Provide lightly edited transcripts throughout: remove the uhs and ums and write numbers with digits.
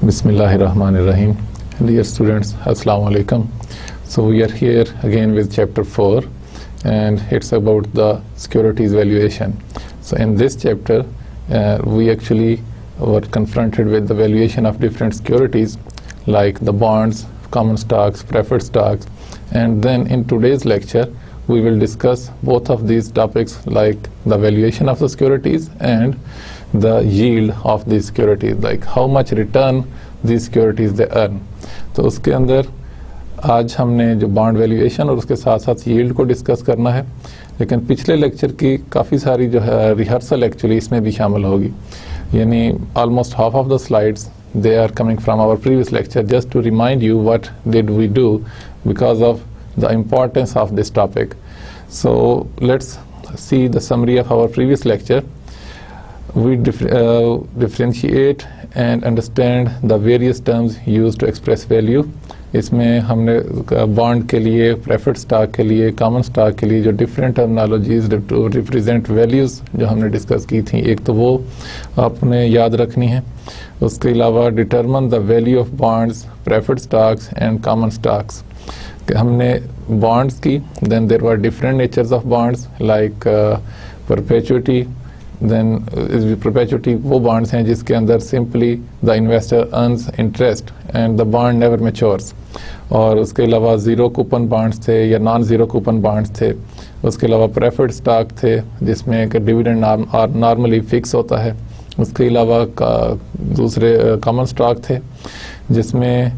Bismillahirrahmanirrahim. Dear students, Assalamu alaikum. So we are here again with chapter 4 and it's about the securities valuation. So in this chapter we actually were confronted with the valuation of different securities like the bonds, common stocks, preferred stocks, and then in today's lecture we will discuss both of these topics like the valuation of the securities and the yield of these securities, like how much return these securities they earn. तो उसके अंदर आज हमने जो bond valuation और उसके साथ साथ यील्ड को डिस्कस करना है, लेकिन पिछले लेक्चर की काफ़ी सारी जो है रिहर्सल एक्चुअली इसमें भी शामिल होगी, यानी almost half of the slides they are coming from our previous lecture, just to remind you what did we do because of the importance of this topic. So let's see the summary of our previous lecture. We differentiate and understand the various terms used to express value. इसमें हमने bond के लिए, preferred stock के लिए, common stock के लिए जो different terminologies to represent values जो हमने डिस्कस की थी, एक तो वो आपने याद रखनी है. उसके अलावा determine the value of bonds, preferred stocks and common stocks. हमने बॉन्ड्स की, then there were different natures of bonds like perpetuity. Then perpetuity वो बॉन्ड्स हैं जिसके अंदर simply the investor earns interest and the bond never matures. और उसके अलावा zero coupon bonds थे या नॉन ज़ीरो कूपन बॉन्ड्स थे. उसके अलावा प्रेफर्ड स्टॉक थे जिसमें एक डिविडेंड नॉर्मली फिक्स होता है. उसके अलावा दूसरे कॉमन स्टॉक थे जिसमें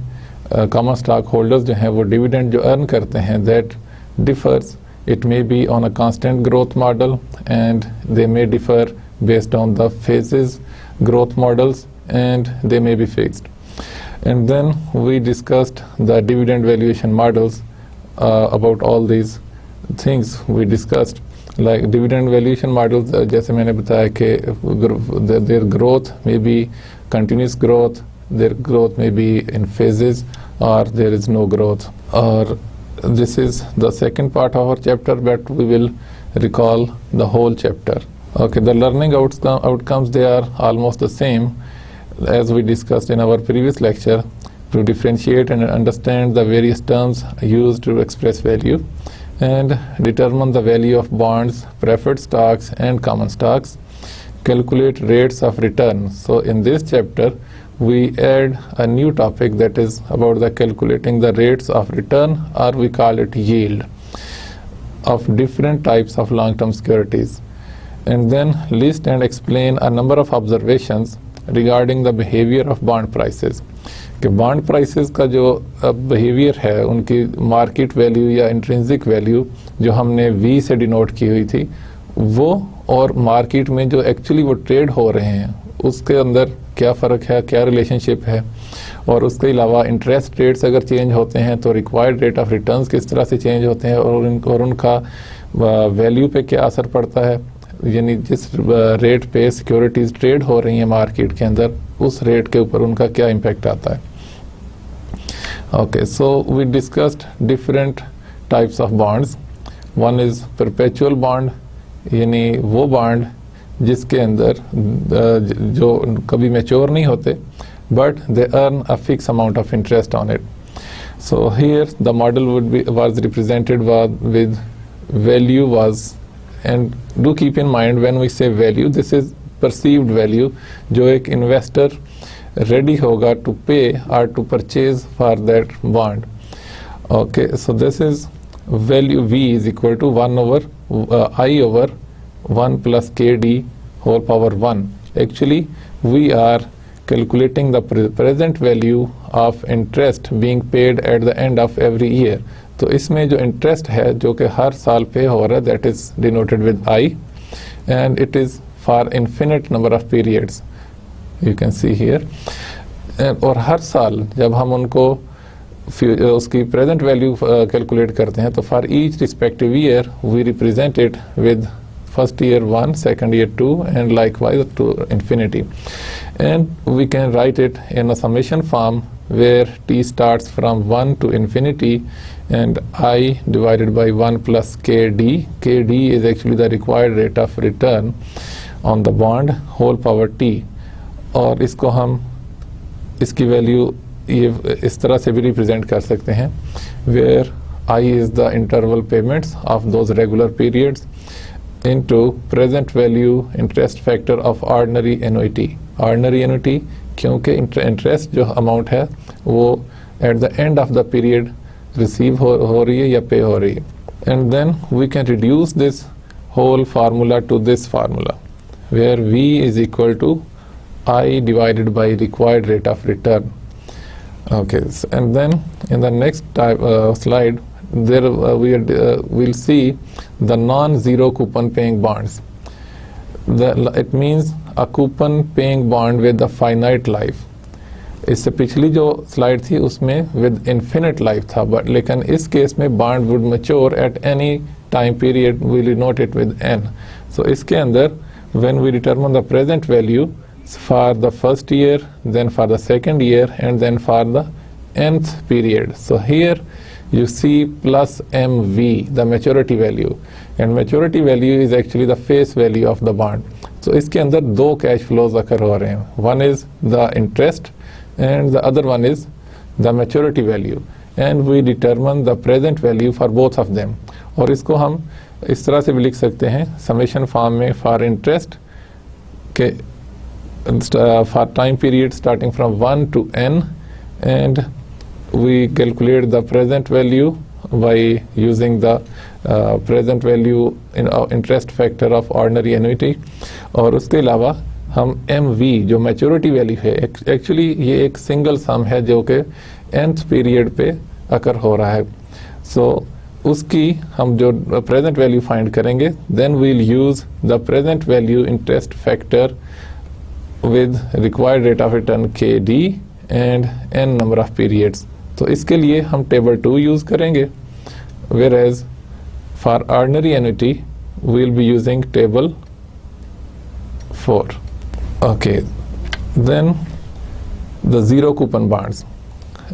कॉमन स्टॉक होल्डर्स जो हैं वो डिविडेंड जो अर्न करते हैं that differs. It may be on a constant growth model and they may differ based on the phases growth models and they may be fixed. And then we discussed the dividend valuation models. About all these things we discussed, like dividend valuation models, जैसे मैंने बताया कि their growth may be continuous growth, their growth may be in phases, or there is no growth. Or this is the second part of our chapter, but we will recall the whole chapter. Okay, the learning outcomes, they are almost the same as we discussed in our previous lecture. To differentiate and understand the various terms used to express value and determine the value of bonds, preferred stocks and common stocks. Calculate rates of return. So in this chapter we add a new topic, that is about the calculating the rates of return, or we call it yield, of different types of long-term securities. And then list and explain a number of observations regarding the behavior of bond prices. कि bond prices का जो behaviour है, उनकी market value या intrinsic value जो हमने V से denote की हुई थी, वो और मार्केट में जो एक्चुअली वो ट्रेड हो रहे हैं उसके अंदर क्या फ़र्क है, क्या रिलेशनशिप है. और उसके अलावा इंटरेस्ट रेट्स अगर चेंज होते हैं तो रिक्वायर्ड रेट ऑफ रिटर्न्स किस तरह से चेंज होते हैं और उनका वैल्यू पे क्या असर पड़ता है, यानी जिस रेट पे सिक्योरिटीज़ ट्रेड हो रही हैं मार्केट के अंदर उस रेट के ऊपर उनका क्या इम्पेक्ट आता है. Okay, so we discussed different types of bonds. One is perpetual bond, यानी वो बॉन्ड जिसके अंदर जो कभी मैच्योर नहीं होते, but they earn a fix amount of interest on it. So here the model was represented with value was, and do keep in mind when we say value, this is perceived value जो एक investor ready होगा to pay और to purchase for that bond. Okay, so this is value V is equal to 1 over I over 1 plus KD whole power 1. Actually we are calculating the present value of interest being paid at the end of every year. तो इसमें जो interest है जो कि हर साल पे हो रहा है, that is denoted with I and it is for infinite number of periods, you can see here. और हर साल जब हम उनको उसकी प्रेजेंट वैल्यू कैलकुलेट करते हैं तो for each respective year we represent it with first year 1, second year 2 and likewise to infinity. And we can write it in a summation form where t starts from 1 to infinity and I divided by 1 plus KD. KD is actually the required rate of return on the bond whole power t. और इसको हम इसकी value ये इस तरह से भी represent कर सकते हैं, where I is the interval payments of those regular periods into present value interest factor of ordinary annuity. Ordinary annuity क्योंकि इंटरेस्ट जो अमाउंट है वो at the end of the period receive हो रही है या पे हो रही है. And then we can reduce this whole formula to this formula where V is equal to I divided by required rate of return. Okay, and then in the next slide there we'll see the non-zero coupon paying bonds. It means a coupon paying bond with a finite life. इससे पिछली जो slide थी उसमें with infinite life था, but लेकिन इस case में bond would mature at any time period, we denote it with n. So इसके अंदर when we determine the present value for the first year, then for the second year and then for the nth period. So here you see plus MV, the maturity value, and maturity value is actually the face value of the bond. So इसके अंदर दो cash flows अकर हो रहे हैं, one is the interest and the other one is the maturity value, and we determine the present value for both of them. और इसको हम इस तरह से भी लिख सकते हैं समेशन फॉर्म में, फॉर इंटरेस्ट के for time period starting from 1 to n, and we calculate the present value by using the present value in interest factor of ordinary annuity. और उसके अलावा हम MV जो मैच्योरिटी वैल्यू है, actually ये एक सिंगल सम है जो कि nth पीरियड पे अकर हो रहा है. सो उसकी हम जो प्रेजेंट वैल्यू फाइंड करेंगे, then we'll use the present value interest factor with required rate of return KD and n number of periods. तो इसके लिए हम टेबल 2 यूज करेंगे, whereas for ordinary annuity we will be using table 4. Okay, then the zero coupon bonds.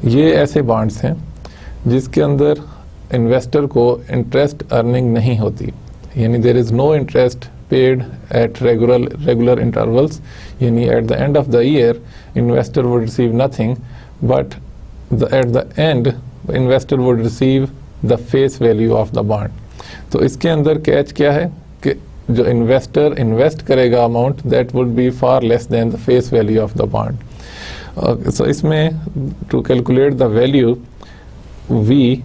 ये ऐसे bonds हैं जिसके अंदर इन्वेस्टर को इंटरेस्ट अर्निंग नहीं होती, यानी there is no interest paid at regular intervals, yani at the end of the year investor would receive nothing, but at the end investor would receive the face value of the bond. तो इसके अंदर catch क्या है कि जो investor invest करेगा amount, that would be far less than the face value of the bond. So इसमें to calculate the value V,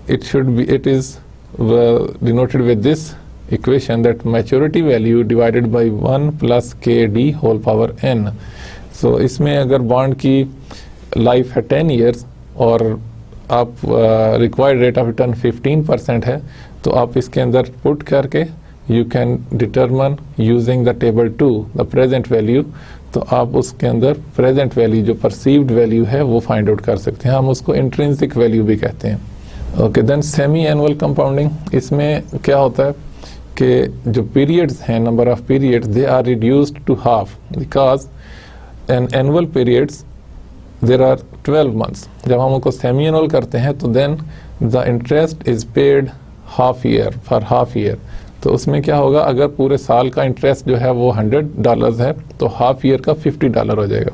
it is denoted with this equation, that maturity value divided by 1 plus KD whole power n. So इसमें अगर bond की life है 10 years और आप required rate of return 15% है, तो आप इसके अंदर पुट करके you can determine using the table 2 the present value. तो आप उसके अंदर प्रेजेंट वैल्यू जो परसीव्ड वैल्यू है वो फाइंड आउट कर सकते हैं, हम उसको इंट्रिंसिक वैल्यू भी कहते हैं. Okay, then semi annual compounding. इसमें क्या होता है कि जो पीरियड्स हैं, number of periods, they are reduced to half, because an annual periods there are 12 months. जब हम उनको सेमी एनुअल करते हैं तो then the interest is paid half year for half year. तो उसमें क्या होगा, अगर पूरे साल का इंटरेस्ट जो है वो $100 है तो हाफ ईयर का $50 हो जाएगा.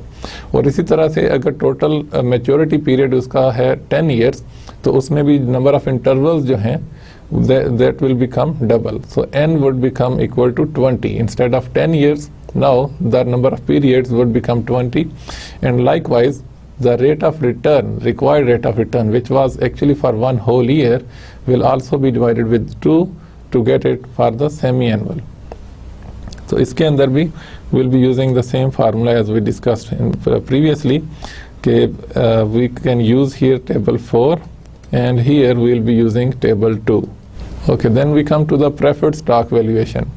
और इसी तरह से अगर टोटल मैच्योरिटी पीरियड उसका है 10 years, तो उसमें भी नंबर ऑफ इंटरवल्स जो हैं that will become double. So n would become equal to 20. Instead of 10 years, now the number of periods would become 20. And likewise, the rate of return, required rate of return, which was actually for one whole year, will also be divided with 2 to get it for the semi-annual. So इसके अंदर भी we'll be using the same formula as we discussed previously. We can use here table 4, and here we will be using table 2. Okay, then we come to the preferred stock valuation.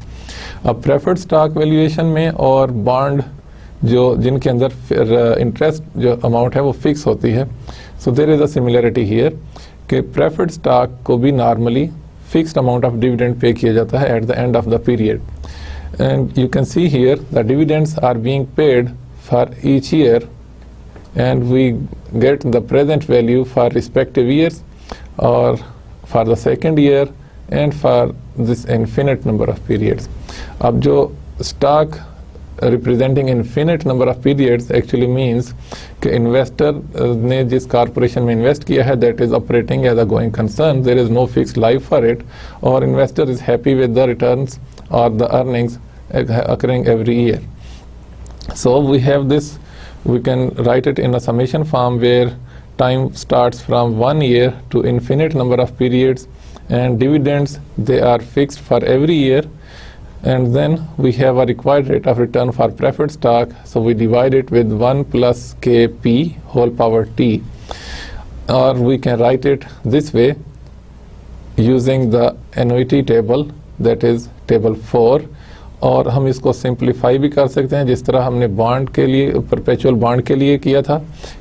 अब preferred stock valuation में और bond जो जिनके अंदर interest जो amount है वो fix होती है, so there is a similarity here कि preferred stock को भी normally fixed amount of dividend pay किया जाता है at the end of the period. And you can see here the dividends are being paid for each year, and we get the present value for respective years or for the second year and for this infinite number of periods. अब जो stock representing infinite number of periods actually means कि investor ने जिस corporation में invest किया है that is operating as a going concern, there is no fixed life for it, और investor is happy with the returns और the earnings occurring every year. So we have this, we can write it in a summation form where time starts from 1 year to infinite number of periods, and dividends, they are fixed for every year. And then we have a required rate of return for preferred stock, so we divide it with 1 plus kp whole power t, or we can write it this way using the annuity table, that is table 4. और हम इसको simplify भी कर सकते हैं जिस तरह हमने बॉन्ड के लिए, परपेचुअल बॉन्ड के लिए किया था,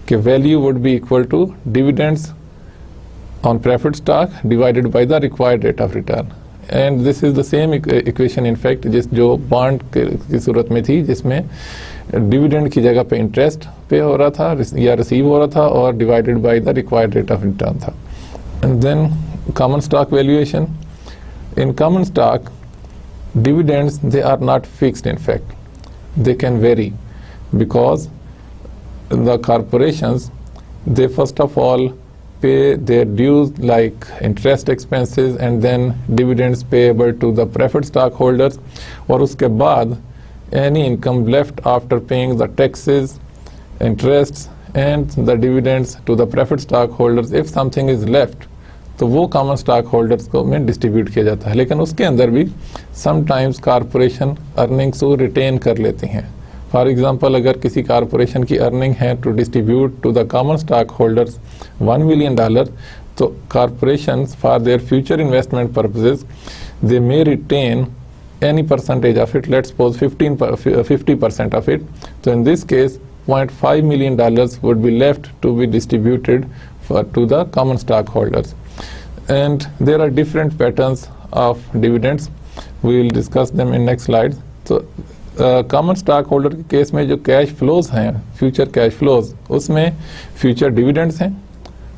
कि value would be equal to dividends on preferred stock divided by the required rate of return. And this is the same equation in fact जो बॉन्ड की सूरत में थी, जिसमें डिविडेंड की जगह पे इंटरेस्ट पे हो रहा था या रिसीव हो रहा था और divided by the required rate of return था. And then common stock valuation. In common stock, dividends, they are not fixed. In fact, they can vary because the corporations, they first of all pay their dues like interest expenses and then dividends payable to the preferred stockholders, और उसके बाद any income left after paying the taxes, interests and the dividends to the preferred stockholders, if something is left, तो वो common stock holders को में distribute किया जाता है. लेकिन उसके अंदर भी समटाइम्स कॉरपोरेशन अर्निंग्स को रिटेन कर लेती हैं. फॉर एग्जांपल, अगर किसी कॉरपोरेशन की अर्निंग है to distribute to the common stock holders $1 million, तो corporation for their future investment purposes they may retain any percentage of it, let's suppose 50% of it. So in this case $0.5 million would be left to be distributed to the common stockholders. And there are different patterns of dividends. We will discuss them in next slide. So common stock holder के case में जो cash flows हैं, future cash flows, उसमें future dividends हैं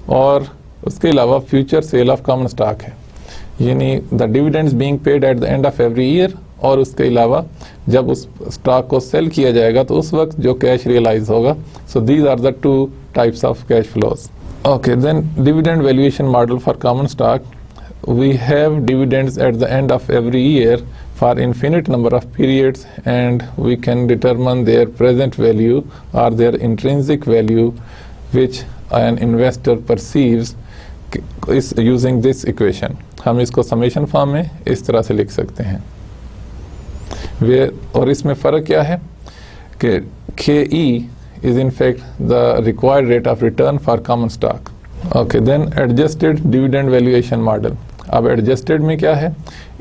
और उसके अलावा future cell of common stock है, यानी the dividends being paid at the end of every year, और उसके अलावा जब उस स्टॉक को सेल किया जाएगा तो उस वक्त जो कैश रियलाइज होगा. So these are the two types of cash flows. Okay, then dividend valuation model for common stock. We have dividends at the end of every year for infinite number of periods, and we can determine their present value or their intrinsic value, which an investor perceives, is using this equation. हम इसको summation form में इस तरह से लिख सकते हैं. और इसमें फ़र्क क्या है कि KE is in fact the required rate of return for common stock. Okay, then adjusted dividend valuation model. अब adjusted में क्या है,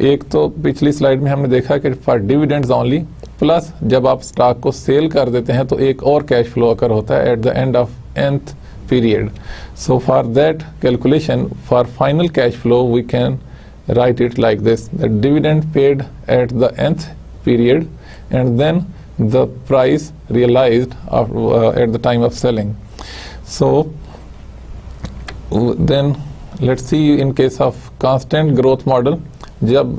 एक तो पिछली स्लाइड में हमने देखा कि for dividends only, प्लस जब आप स्टॉक को सेल कर देते हैं तो एक और कैश फ्लो अकर होता है at the end of nth period. So for that calculation, for final cash flow, we can write it like this: the dividend paid at the nth period and then the price realized at the time of selling. So then let's see in case of constant growth model, जब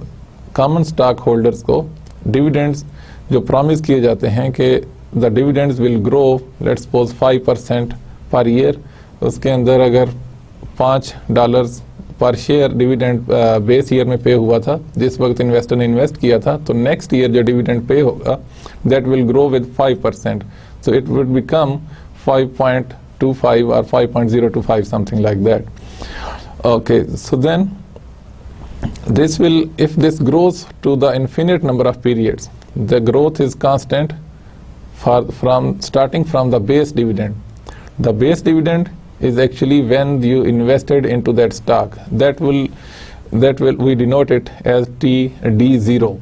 common stock holders को dividends जो promise किए जाते हैं कि the dividends will grow, let's suppose 5% per year, उसके अंदर अगर $5 पर शेयर डिविडेंड बेस ईयर में पे हुआ था जिस वक्त इन्वेस्टर ने इन्वेस्ट किया था, तो नेक्स्ट ईयर जो डिविडेंड पे होगा that will grow with 5%, so it would become 5.25 और 5.025 something like that. Okay, so then this will, if this grows to the infinite number of periods, the growth is constant starting from the base dividend. The base dividend is actually when you invested into that stock. That will we denote it as TD0.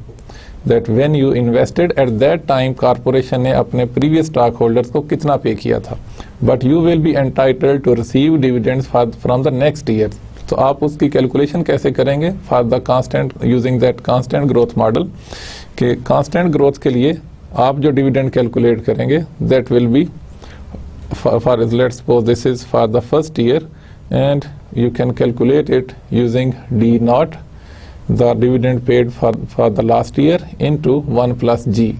That when you invested at that time, corporation ने अपने previous stockholders को कितना पे किया था. But you will be entitled to receive dividends from the next year. तो आप उसकी कैलकुलेशन कैसे करेंगे? For the constant, using that constant growth model, के कांस्टेंट ग्रोथ के लिए आप जो डिविडेंड कैलकुलेट करेंगे that will B for let's suppose this is for the first year and you can calculate it using D0, the dividend paid for the last year, into 1 + G.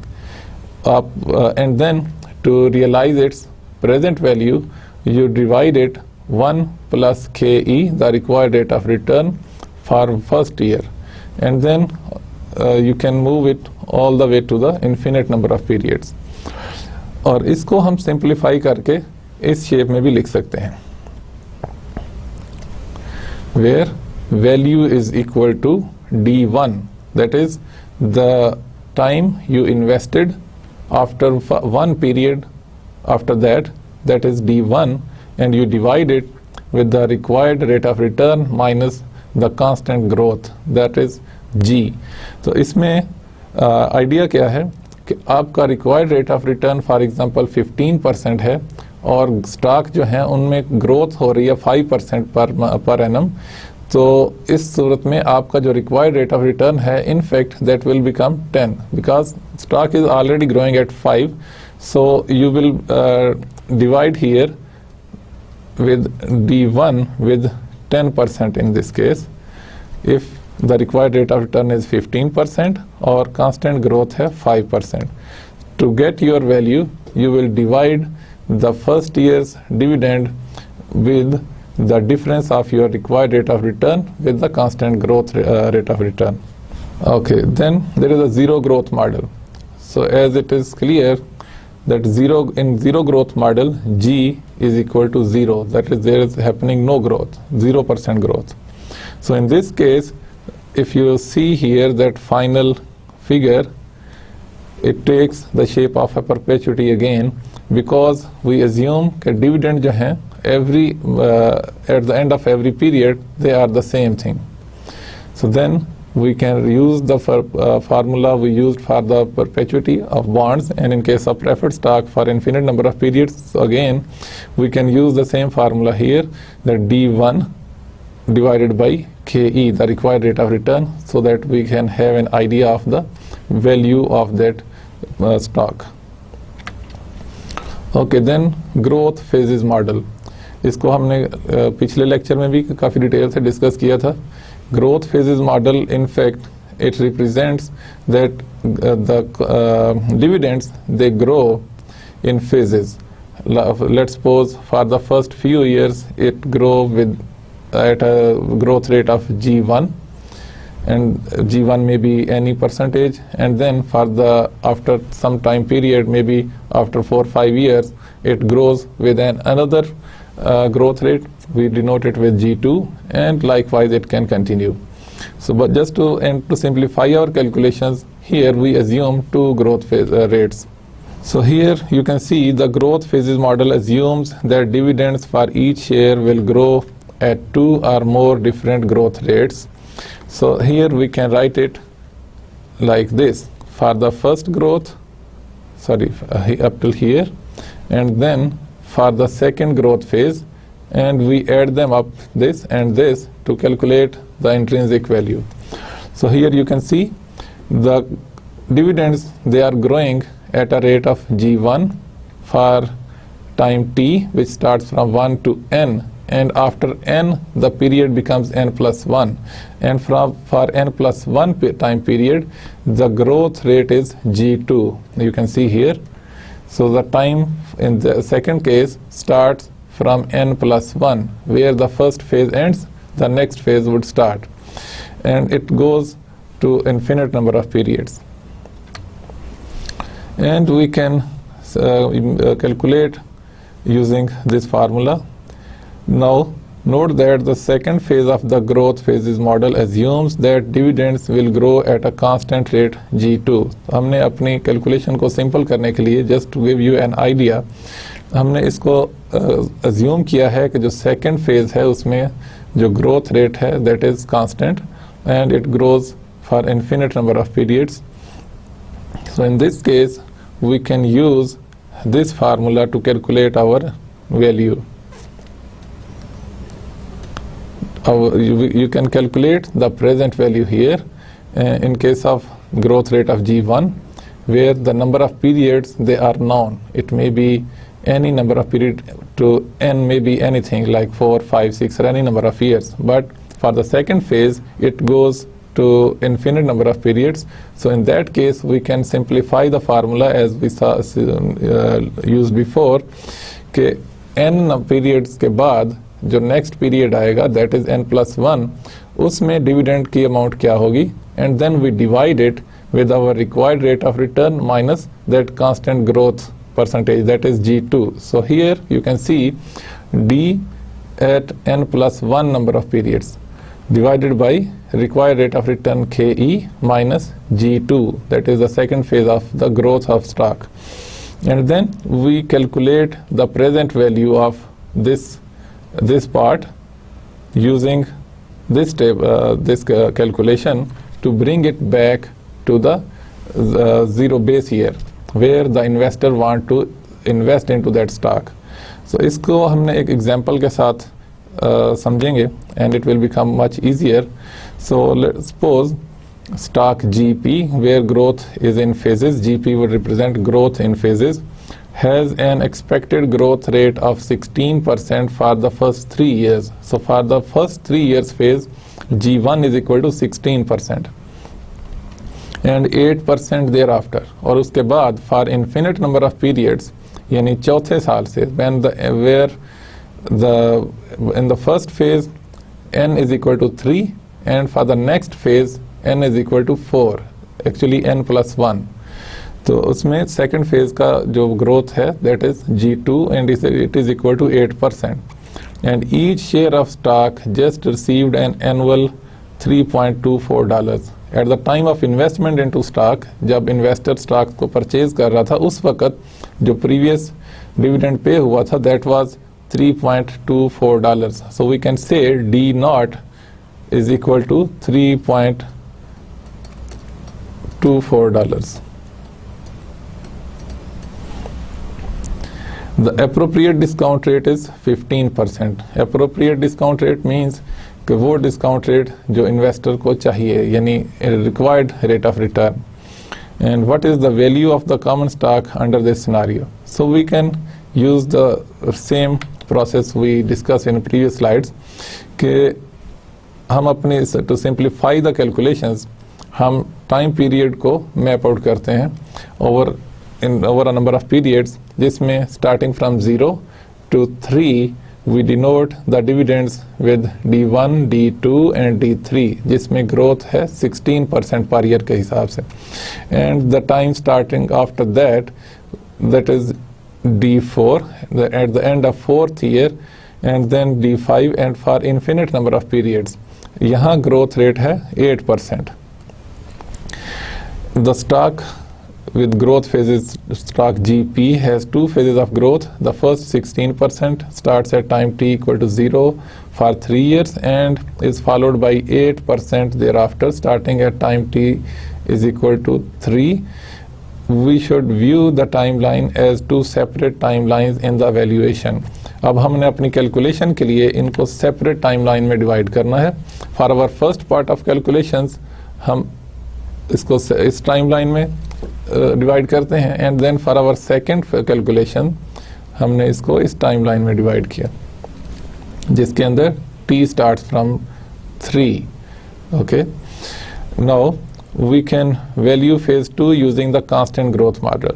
and then to realize its present value, you divide it 1 plus KE, the required rate of return for first year, and then you can move it all the way to the infinite number of periods. और इसको हम simplify करके इस shape में भी लिख सकते हैं, where value is equal to D1, that is the time you invested after one period after that, that is D1, and you divide it with the required rate of return minus the constant growth, that is G. तो इसमें idea क्या है कि आपका required rate of return for example 15% है और stock जो है उनमें ग्रोथ हो रही है 5% पर एनम, तो इस सूरत में आपका जो रिक्वायर्ड रेट ऑफ रिटर्न है in fact that will become 10 because stock is already growing at 5. So you will divide here with D1 with 10% in this case if the required rate of return is 15% or constant growth है 5%. To get your value, you will divide the first year's dividend with the difference of your required rate of return with the constant growth rate of return. Okay, then there is a zero growth model. So as it is clear that in zero growth model, G is equal to 0. That is, there is happening no growth, 0% growth. So in this case, if you see here that final figure, it takes the shape of a perpetuity again, because we assume that dividend jo hai, at the end of every period, they are the same thing. So then we can use the formula we used for the perpetuity of bonds, and in case of preferred stock for infinite number of periods, so again we can use the same formula here, that D1 divided by KE, the required rate of return, so that we can have an idea of the value of that stock. Okay, then growth phases model. इसको हमने पिछले lecture में भी काफ़ी detail से discuss किया था. Growth phases model, in fact, it represents that the dividends, they grow in phases. Let's suppose for the first few years it grow at a growth rate of G1, and G1 may be any percentage, and then after some time period, maybe after 4 or 5 years, it grows with another growth rate. We denote it with G2, and likewise it can continue. So but just to simplify our calculations, here we assume 2 growth phase rates. So here you can see the growth phases model assumes that dividends for each share will grow at 2 or more different growth rates. So here we can write it like this: for the first growth, up till here, and then for the second growth phase, and we add them up, this and this, to calculate the intrinsic value. So here you can see the dividends, they are growing at a rate of G1 for time t, which starts from 1 to n, and after n the period becomes n plus 1, and for n plus 1 time period the growth rate is G2, you can see here. So the time in the second case starts from n plus 1, where the first phase ends, the next phase would start, and it goes to infinite number of periods. And we can calculate using this formula. Now note that the second phase of the growth phases model assumes that dividends will grow at a constant rate G2. हमने अपनी calculation को simple करने के लिए, just to give you an idea, हमने इसको assume किया है कि जो second phase है उसमें जो growth rate है that is constant, and it grows for infinite number of periods. So in this case we can use this formula to calculate our value. You can calculate the present value here in case of growth rate of G1, where the number of periods, they are known. It may be any number of period to n, may be anything like 4, 5, 6 or any number of years. But for the second phase, it goes to infinite number of periods. So in that case, we can simplify the formula as we saw used before, कि n periods के बाद जो next period आएगा, that is n+1, उसमें dividend की amount क्या होगी, and then we divide it with our required rate of return minus that constant growth percentage, that is G2. So here you can see D at n+1 number of periods divided by required rate of return KE minus G2, that is the second phase of the growth of stock. And then we calculate the present value of this part using this calculation to bring it back to the zero base year where the investor want to invest into that stock. So इसको हमने एक example के साथ समझेंगे and it will become much easier. So let's suppose stock GP, where growth is in phases, GP would represent growth in phases, has an expected growth rate of 16% for the first 3 years. So for the first 3 years phase, G1 is equal to 16% and 8% thereafter. और उसके बाद for infinite number of periods, यानी चौथे साल से, in the first phase n is equal to 3 and for the next phase n is equal to 4, actually n+1. तो उसमें second phase का जो growth है, that is G2, and it is equal to 8%. And each share of stock just received an annual $3.24. At the time of investment into stock, जब investor stock को purchase कर रहा था, उस वक़्त जो previous dividend pay हुआ था, that was $3.24. So we can say D naught is equal to $3.24. The appropriate discount rate is 15%. Appropriate discount rate means कि वो discount rate जो investor को चाहिए, यानी required rate of return. And what is the value of the common stock under this scenario? So we can use the same process we discussed in previous slides, कि हम अपने to simplify the calculations, हम time period को map out करते हैं over a number of periods, जिसमें starting from 0 to 3 we denote the dividends with D1, D2 and D3, जिसमें growth है 16% per year के हिसाब से. And the time starting after that, that is D4 at the end of 4th year, and then D5, and for infinite number of periods. यहाँ growth rate है 8%. The stock with growth phases, stock GP has 2 phases of growth. The first 16% starts at time t equal to 0 for 3 years and is followed by 8% thereafter starting at time t is equal to 3. We should view the timeline as 2 separate timelines in the valuation. अब हमने अपनी calculation के लिए इनको separate timeline में divide करना है. For our first part of calculations हम इसको इस टाइमलाइन में डिवाइड करते हैं, and then for our second calculation हमने इसको इस टाइमलाइन में डिवाइड किया, जिसके अंदर t starts from 3. Okay, now we can value phase 2 using the constant growth model.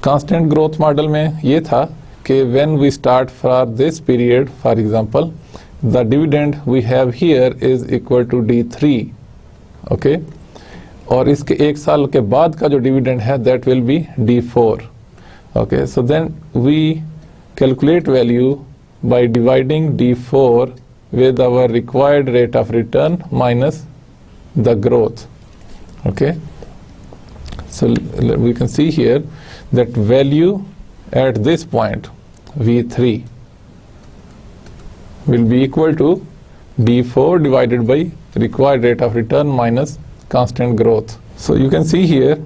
Constant growth model में ये था कि when we start for this period, for example, the dividend we have here is equal to D3. Okay, और इसके एक साल के बाद का जो dividend है that will be D4. Okay, so then we calculate value by dividing D4 with our required rate of return minus the growth. Okay, so we can see here that value at this point V3 will be equal to D4 divided by required rate of return minus constant growth. So you can see here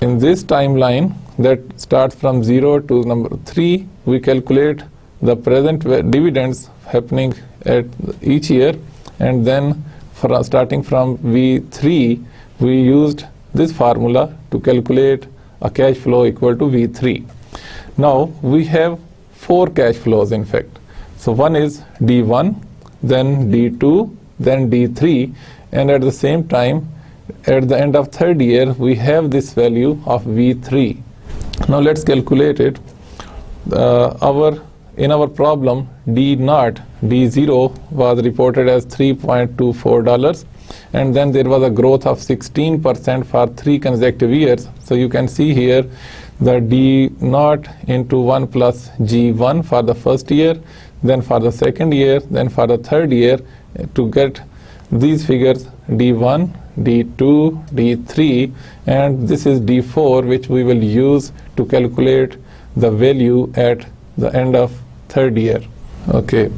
in this timeline that starts from 0 to number 3, we calculate the present dividends happening at each year, and then starting from V3 we used this formula to calculate a cash flow equal to V3. Now we have 4 cash flows in fact. So one is D1, then D2, then D3, and at the same time, at the end of third year, we have this value of V3. Now let's calculate it. In our problem, D0 was reported as $3.24, and then there was a growth of 16% for 3 consecutive years. So you can see here the D0 into 1 plus G1 for the first year, then for the second year, then for the third year, to get these figures D1, D2, D3, and this is D4, which we will use to calculate the value at the end of third year. Okay,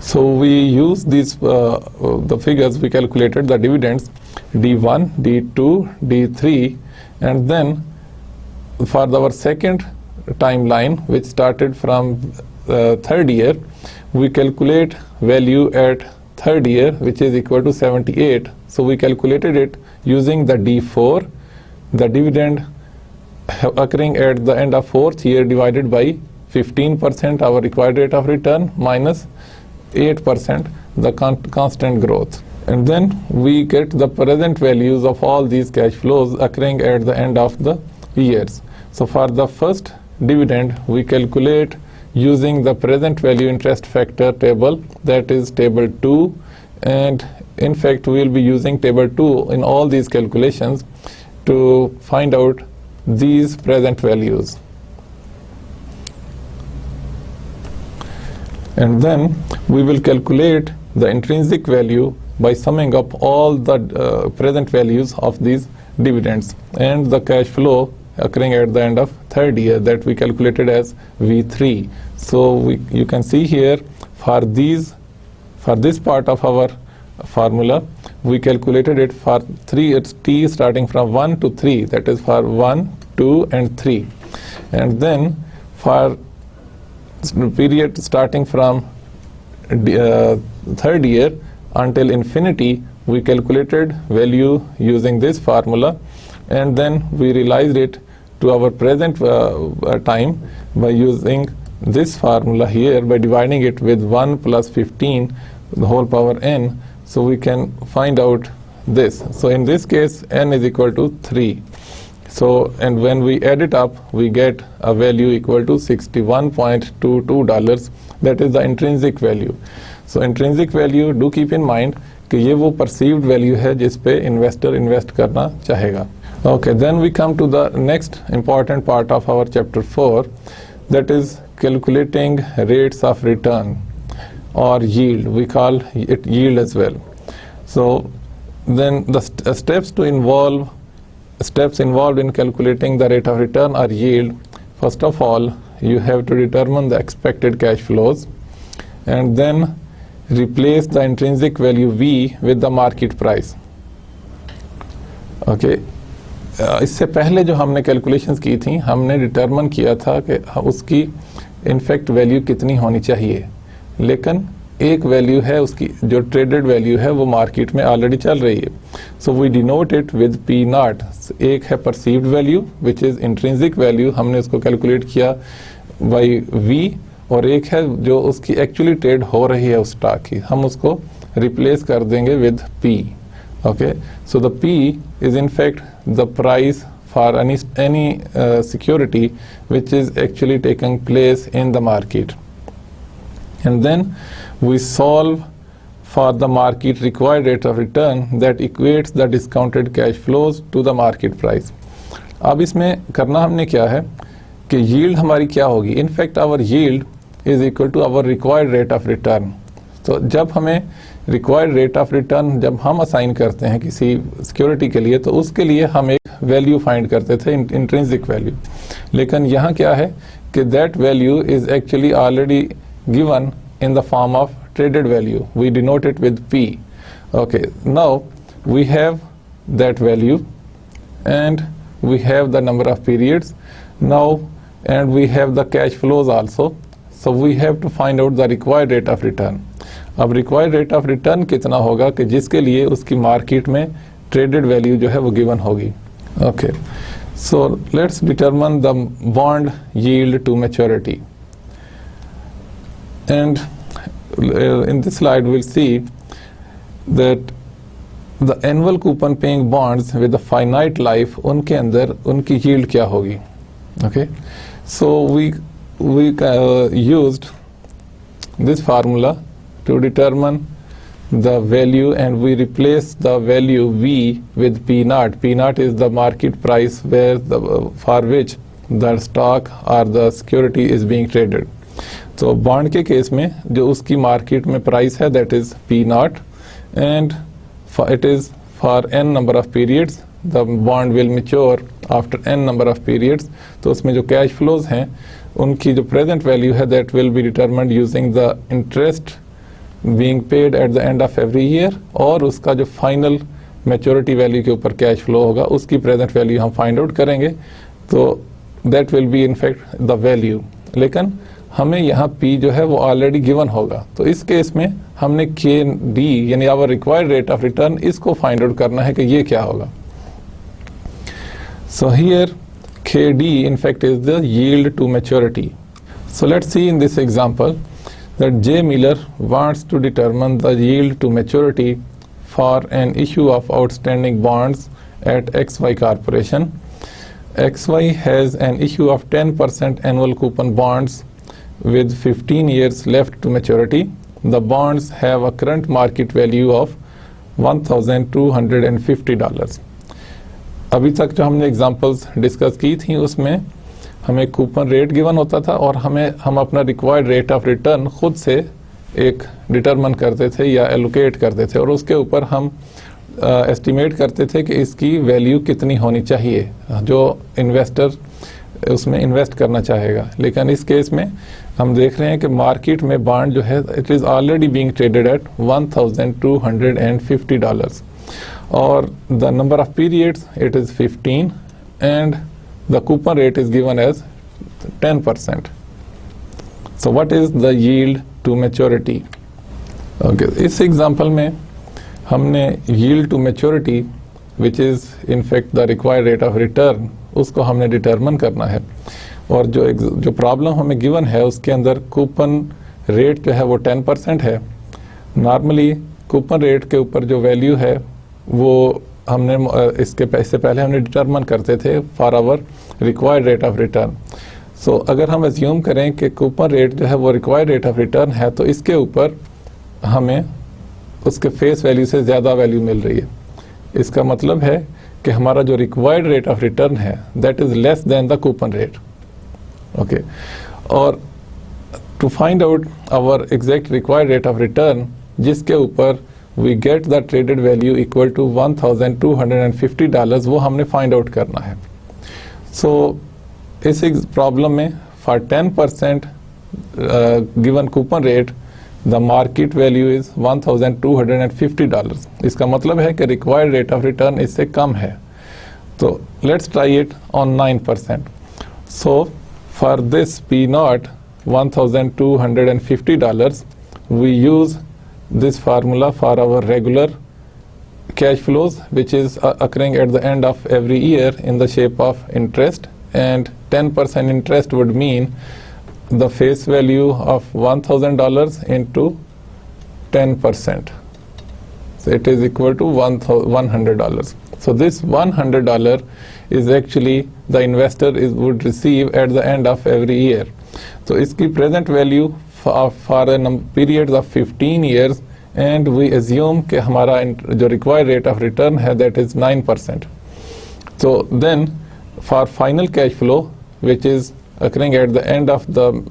so we use these the figures. We calculated the dividends D1, D2, D3, and then for our second timeline, which started from third year, we calculate value at third year, which is equal to 78. So we calculated it using the D4, the dividend occurring at the end of fourth year divided by 15%, our required rate of return, minus 8%, the constant growth. And then we get the present values of all these cash flows occurring at the end of the years. So for the first dividend, we calculate using the present value interest factor table, that is table 2, and in fact we will be using table 2 in all these calculations to find out these present values. And then we will calculate the intrinsic value by summing up all the present values of these dividends and the cash flow occurring at the end of third year, that we calculated as V3. So you can see here for this part of our formula, we calculated it for t starting from 1 to 3, that is for 1, 2 and 3, and then for period starting from third year until infinity, we calculated value using this formula, and then we realized it to our present time by using this formula here, by dividing it with 1 plus 15 the whole power n. So we can find out this. So in this case, n is equal to 3. So, and when we add it up, we get a value equal to $61.22. That is the intrinsic value. So intrinsic value, do keep in mind कि ये वो perceived value है जिस पे investor invest करना चाहेगा. Okay, then we come to the next important part of our chapter 4, that is calculating rates of return or yield. We call it yield as well. So then the steps involved in calculating the rate of return or yield. First of all, you have to determine the expected cash flows and then replace the intrinsic value V with the market price. Okay, इससे पहले जो हमने calculations की थी, हमने determine किया था कि उसकी इनफैक्ट वैल्यू कितनी होनी चाहिए, लेकिन एक वैल्यू है उसकी जो ट्रेडेड वैल्यू है वो मार्केट में ऑलरेडी चल रही है. So we denote it with P naught. एक है perceived value which is intrinsic value, हमने उसको कैलकुलेट किया बाई वी, और एक है जो उसकी एक्चुअली ट्रेड हो रही है उस स्टॉक की, हम उसको रिप्लेस कर देंगे with P. Okay, so the P is in fact the price for any security which is actually taking place in the market, and then we solve for the market required rate of return that equates the discounted cash flows to the market price. अब इसमें करना हमने क्या है कि yield हमारी क्या होगी. In fact our yield is equal to our required rate of return. तो जब हमें रिक्वायर्ड रेट ऑफ रिटर्न जब हम असाइन करते हैं किसी सिक्योरिटी के लिए, तो उसके लिए हम एक वैल्यू फाइंड करते थे, इंट्रिंसिक वैल्यू. लेकिन यहाँ क्या है कि that value is actually already given in the form of traded value. We denote it with P. Okay, now we have that value and we have the number of periods now, and we have the cash flows also. So we have to find out the required rate of return. अब required rate of return कितना होगा कि जिसके लिए उसकी market में traded value जो है वो given होगी. Okay, so let's determine the bond yield to maturity. And in this slide we'll see that the annual coupon paying bonds with a finite life, उनके अंदर उनकी yield क्या होगी. Okay, so we used this formula to determine the value, and we replace the value V with P naught. P naught is the market price for which the stock or the security is being traded. तो bond के case में जो उसकी market में price है that is P naught, and it is for N number of periods. The bond will mature after N number of periods. तो उसमें जो कैश फ्लोज हैं उनकी जो प्रेजेंट वैल्यू है that will be determined using the interest being paid at the end of every year, और उसका जो फाइनल मैच्योरिटी वैल्यू के ऊपर कैश फ्लो होगा उसकी प्रेजेंट वैल्यू हम फाइंड आउट करेंगे. तो that will B in fact the value. लेकिन हमें यहाँ P जो है वो ऑलरेडी गिवन होगा. तो इस केस में हमने KD यानी our required rate of return इसको फाइंड आउट करना है कि ये क्या होगा. So here KD in fact is the yield to maturity. So let's see in this example that J. Miller wants to determine the yield to maturity for an issue of outstanding bonds at XY Corporation. XY has an issue of 10% annual coupon bonds with 15 years left to maturity. The bonds have a current market value of $1,250. अभी तक जो हमने examples discuss की थी उसमें हमें coupon rate given होता था और हम अपना रिक्वायर्ड रेट ऑफ रिटर्न खुद से एक डिटरमिन करते थे या एलोकेट करते थे, और उसके ऊपर हम एस्टिमेट करते थे कि इसकी वैल्यू कितनी होनी चाहिए जो इन्वेस्टर उसमें इन्वेस्ट करना चाहेगा. लेकिन इस केस में हम देख रहे हैं कि मार्केट में बॉन्ड जो है it is already being traded at $1,250, और the number of periods it is 15 and the coupon rate is given as 10%. So what is the yield to maturity. Okay, इस एग्जांपल में हमने yield to maturity which is in fact the required rate of return उसको हमने determine करना है. और जो problem हमें गिवन है उसके अंदर कूपन रेट जो है वो 10% है. नॉर्मली कूपन रेट के ऊपर जो वैल्यू है वो हमने इससे पहले हमने डिटरमिन करते थे for our required rate of return. So अगर हम एज्यूम करें कि कूपन रेट जो है वो रिक्वायर्ड रेट ऑफ रिटर्न है तो इसके ऊपर हमें उसके फेस वैल्यू से ज़्यादा वैल्यू मिल रही है. इसका मतलब है कि हमारा जो रिक्वायर्ड रेट ऑफ रिटर्न है that is less than the coupon rate. Okay, और to find out our exact required rate of return जिसके ऊपर we get the traded value equal to $1,250, वो हमने फाइंड आउट करना है. सो इस प्रॉब्लम में for 10% given coupon rate the market value is $1,250. इसका मतलब है कि रिक्वायर्ड रेट ऑफ रिटर्न इससे कम है. तो let's try it on 9%. So for this P naught $1,250 we use this formula for our regular cash flows which is occurring at the end of every year in the shape of interest, and 10% interest would mean the face value of $1,000 into 10%. So it is equal to $100. So this $100 is actually the investor would receive at the end of every year. So iski present value for a period of 15 years, and we assume कि हमारा जो required rate of return है that is 9%. So then for final cash flow which is occurring at the end of the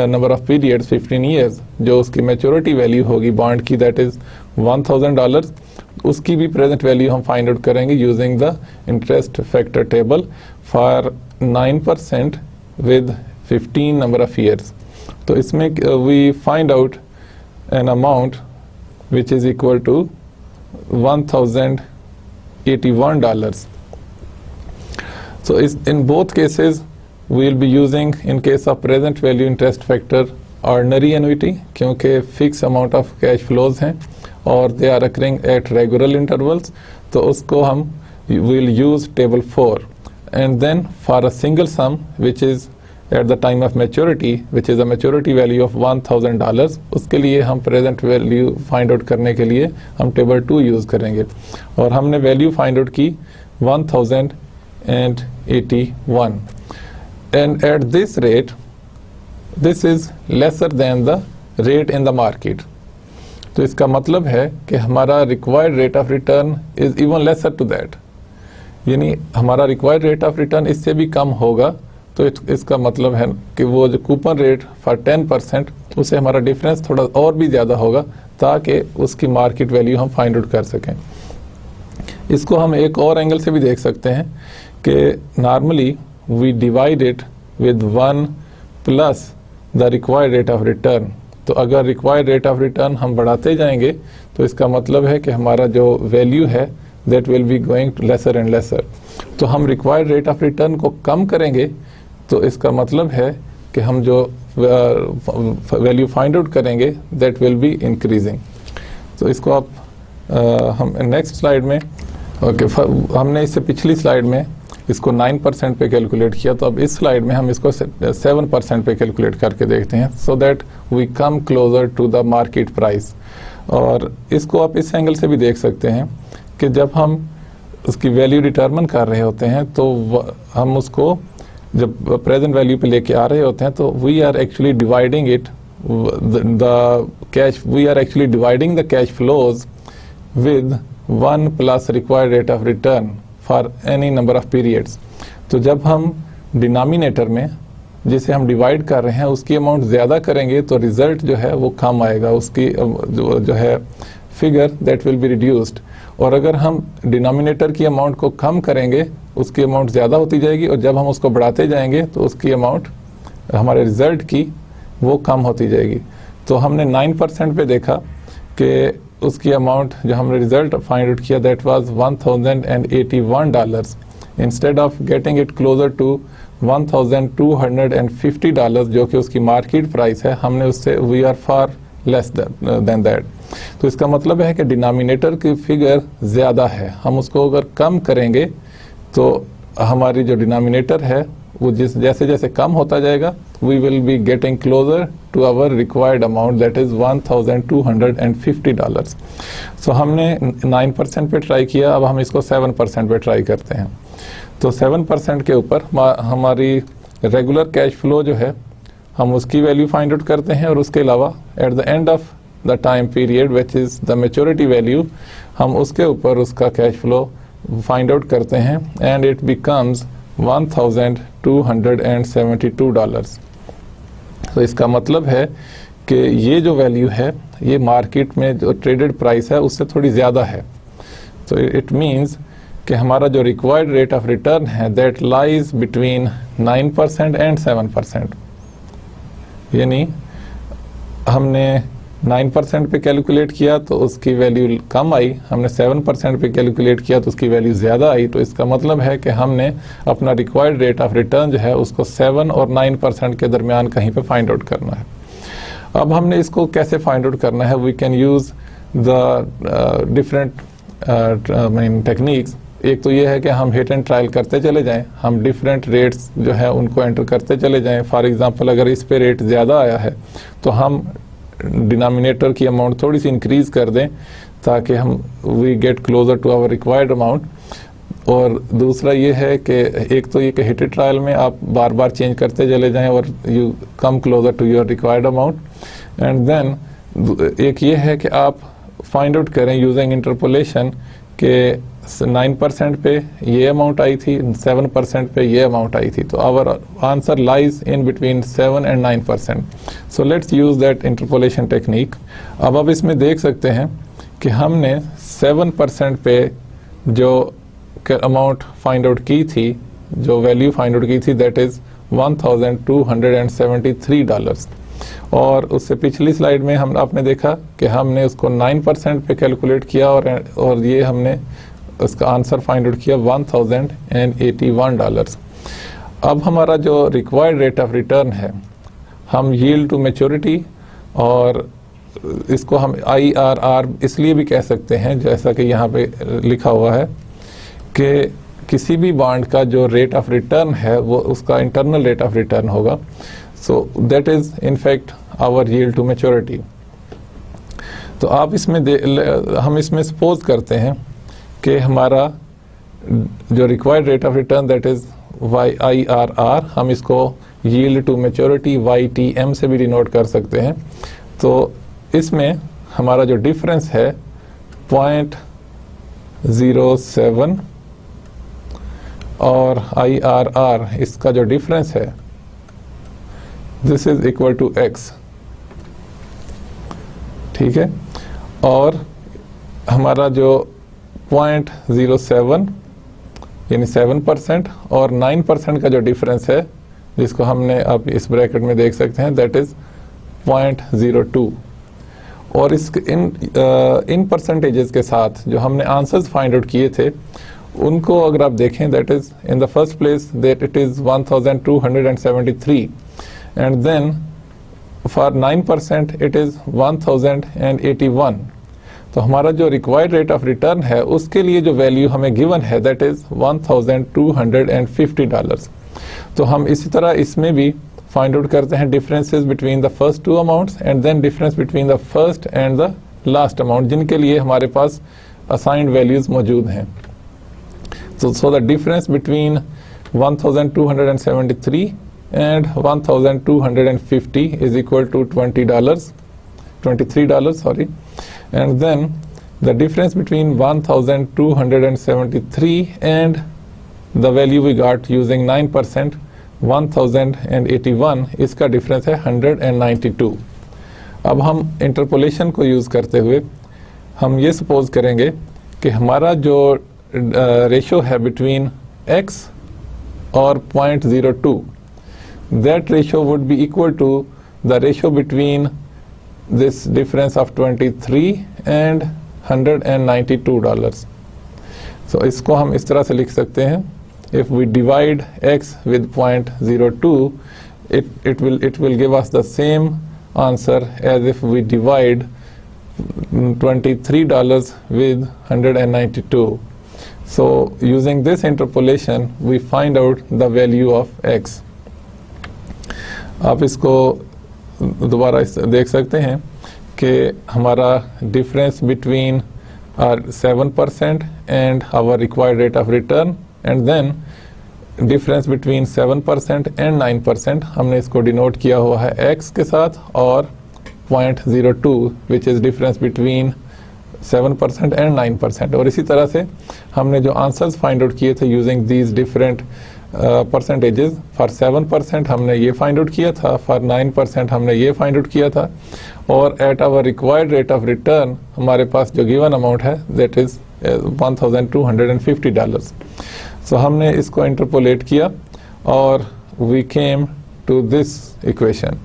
number of periods 15 years, जो उसकी maturity value होगी bond की that is $1,000, उसकी भी present value हम find out करेंगे using the interest factor table for 9% with 15 number of years. तो इसमें we find out an amount which is equal to $1,081. So in both cases we will be using, in case of present value interest factor, ordinary annuity क्योंकि fixed amount of cash flows हैं और they are occurring at regular intervals. तो उसको हम will use table 4. And then for a single sum which is at the time of maturity which is a maturity value of $1000, उसके लिए हम present value find out करने के लिए हम टेबल 2 यूज़ करेंगे। और हमने वैल्यू फाइंड आउट की 1081 and at this rate this is lesser than the rate in the market. तो इसका मतलब है कि हमारा required rate of return is even lesser to that, यानी हमारा रिक्वायर्ड रेट ऑफ रिटर्न इससे भी कम होगा। तो इसका मतलब है कि वो जो कूपन रेट फॉर 10% उसे हमारा डिफरेंस थोड़ा और भी ज़्यादा होगा ताकि उसकी मार्केट वैल्यू हम फाइंड आउट कर सकें। इसको हम एक और एंगल से भी देख सकते हैं कि normally we divide it with 1 plus the required rate of return. तो अगर रिक्वायर्ड रेट ऑफ रिटर्न हम बढ़ाते जाएंगे तो इसका मतलब है कि हमारा जो वैल्यू है that will be going to lesser and lesser. तो हम रिक्वायर्ड रेट ऑफ रिटर्न को कम करेंगे तो इसका मतलब है कि हम जो वैल्यू फाइंड आउट करेंगे दैट विल बी इंक्रीजिंग। तो इसको आप हम नेक्स्ट स्लाइड में हमने इससे पिछली स्लाइड में इसको 9% पे कैलकुलेट किया, तो अब इस स्लाइड में हम इसको 7% पे कैलकुलेट करके देखते हैं so that we come closer to the market price. और इसको आप इस एंगल से भी देख सकते हैं कि जब हम उसकी वैल्यू डिटरमिन कर रहे होते हैं तो हम उसको जब प्रेजेंट वैल्यू पे लेके आ रहे होते हैं तो we are actually dividing it dividing the cash flows with 1 plus required rate of return for any number of periods. तो जब हम डिनोमिनेटर में जिसे हम डिवाइड कर रहे हैं उसकी अमाउंट ज़्यादा करेंगे तो रिजल्ट जो है वो कम आएगा, उसकी जो है figure that will be reduced. और अगर हम डिनोमिनेटर की अमाउंट को कम करेंगे उसकी अमाउंट ज़्यादा होती जाएगी, और जब हम उसको बढ़ाते जाएंगे तो उसकी अमाउंट हमारे रिजल्ट की वो कम होती जाएगी। तो हमने 9% पे देखा कि उसकी अमाउंट जो हमने रिजल्ट फाइंड आउट किया that was $1081। Instead of getting it closer to $1250 जो कि उसकी मार्केट प्राइस है, हमने उससे we are far less than that. तो इसका मतलब है कि डिनोमिनेटर की फिगर ज़्यादा है, हम उसको अगर कम करेंगे तो हमारी जो डिनोमिनेटर है वो जैसे जैसे कम होता जाएगा we will be getting closer to our required amount that is $1250। So हमने 9% पे ट्राई किया, अब हम इसको 7% पे ट्राई करते हैं। तो 7% के ऊपर हमारी रेगुलर कैश फ्लो जो है हम उसकी वैल्यू फाइंड आउट करते हैं, और उसके अलावा eight the end of the time period which is the maturity value हम उसके ऊपर उसका कैश फ्लो फाइंड आउट करते हैं एंड इट बिकम्स $1272। तो इसका मतलब है कि ये जो वैल्यू है ये मार्केट में जो ट्रेडेड प्राइस है उससे थोड़ी ज़्यादा है। तो इट मीन्स कि हमारा जो रिक्वायर्ड रेट ऑफ रिटर्न है दैट लाइज बिटवीन 9% एंड 7%। यानी हमने 9% पे कैलकुलेट किया तो उसकी वैल्यू कम आई, हमने 7% पे कैलकुलेट किया तो उसकी वैल्यू ज़्यादा आई। तो इसका मतलब है कि हमने अपना रिक्वायर्ड रेट ऑफ रिटर्न जो है उसको 7 और 9% के दरमियान कहीं पे फाइंड आउट करना है। अब हमने इसको कैसे फाइंड आउट करना है, we can use the different techniques. एक तो ये है कि हम हिट एंड ट्रायल करते चले जाएं, हम डिफरेंट रेट्स जो है उनको एंटर करते चले जाएं। फॉर एग्जांपल अगर इस पे रेट ज़्यादा आया है तो हम डिनोमिनेटर की अमाउंट थोड़ी सी इंक्रीज़ कर दें ताकि हम we get closer to our required amount. और दूसरा ये है कि एक तो ये कि हिट ट्रायल में आप बार बार चेंज करते चले जाएं और you come closer to your required amount. And then एक ये है कि आप फाइंड आउट करें यूजिंग इंटरपोलेशन के 9% पे ये अमाउंट आई थी, 7% पे ये अमाउंट आई थी। तो our answer lies in between 7 and 9%। So let's use that interpolation technique. अब आप इसमें देख सकते हैं कि हमने 7% पे जो अमाउंट फाइंड आउट की थी, जो वैल्यू फाइंड आउट की थी दैट इज़ $1273। और उससे पिछली स्लाइड में आपने देखा कि हमने उसको 9% पे कैलकुलेट किया और ये हमने उसका आंसर फाइंड आउट किया $1081। अब हमारा जो रिक्वायर्ड रेट ऑफ रिटर्न है, हम यील्ड टू मैच्योरिटी और इसको हम IRR इसलिए भी कह सकते हैं जैसा कि यहाँ पे लिखा हुआ है कि किसी भी बॉन्ड का जो रेट ऑफ रिटर्न है वो उसका इंटरनल रेट ऑफ रिटर्न होगा. So that is in fact our yield to maturity. तो आप इसमें हम इसमें सपोज करते हैं कि हमारा जो required rate of return that is YIRR, हम इसको यील्ड टू मैच्योरिटी YTM से भी डिनोट कर सकते हैं. तो इसमें हमारा जो डिफरेंस है 0.07 और IRR, इसका जो डिफरेंस है this is equal to X. ठीक है. और हमारा जो 0.07 यानी 7% और 9% का जो डिफरेंस है, जिसको हमने आप इस ब्रैकेट में देख सकते हैं, दैट इज 0.02. और इस इन परसेंटेजेस के साथ जो हमने आंसर्स फाइंड आउट किए थे उनको अगर आप देखें, that is in the first place that it is 1273 and then for 9% it is 1081. तो हमारा जो रिक्वायर्ड रेट ऑफ रिटर्न है उसके लिए जो वैल्यू हमें गिवन है दैट इज $1250. तो हम इसी तरह इसमें भी फाइंड आउट करते हैं differences between the first two amounts and then difference between the first and the last amount, जिनके लिए हमारे पास असाइंड वैल्यूज मौजूद हैं. So the difference between 1273 and 1250 is equal to $23, sorry. And then the difference between 1273 and the value we got using 9%, 1081, इसका difference है 192. अब हम इंटरपोलेशन को यूज़ करते हुए हम ये सपोज करेंगे कि हमारा जो रेशो है बिटवीन x और 0.02, that ratio would be equal to the ratio between this difference of 23 and $192. So इसको हम इस तरह से लिख सकते हैं, if we divide x with 0.02, it will give us the same answer as if we divide $23 with 192. So using this interpolation we find out the value of x. आप इसको दोबारा देख सकते हैं कि हमारा difference between 7% and our required rate of return and then difference between 7% and 9%, हमने इसको डिनोट किया हुआ है x के साथ, और 0.02 which is difference between 7% and 9%. और इसी तरह से हमने जो आंसर्स फाइंड आउट किए थे using these different percentages, for 7% हमने ये फाइंड आउट किया था, फॉर 9% हमने ये फाइंड आउट किया था, और at our required rate of return हमारे पास जो गिवन अमाउंट है दैट इज़ $1250. सो हमने इसको इंटरपोलेट किया और we came to this equation.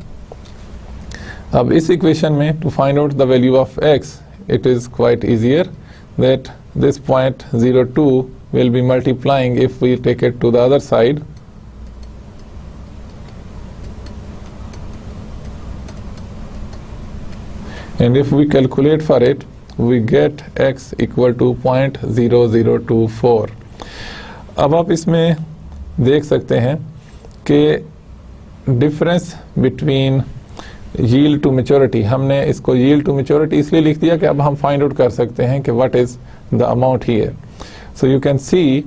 अब इस इक्वेशन में to find out the value of x, it is quite easier that this 0.02 will be multiplying if we take it to the other side. And if we calculate for it, we get x equal to 0.0024. अब आप इसमें देख सकते हैं कि difference between yield to maturity, हमने इसको yield to maturity इसलिए लिख दिया कि अब हम फाइंड आउट कर सकते हैं कि what is the amount here. So you can see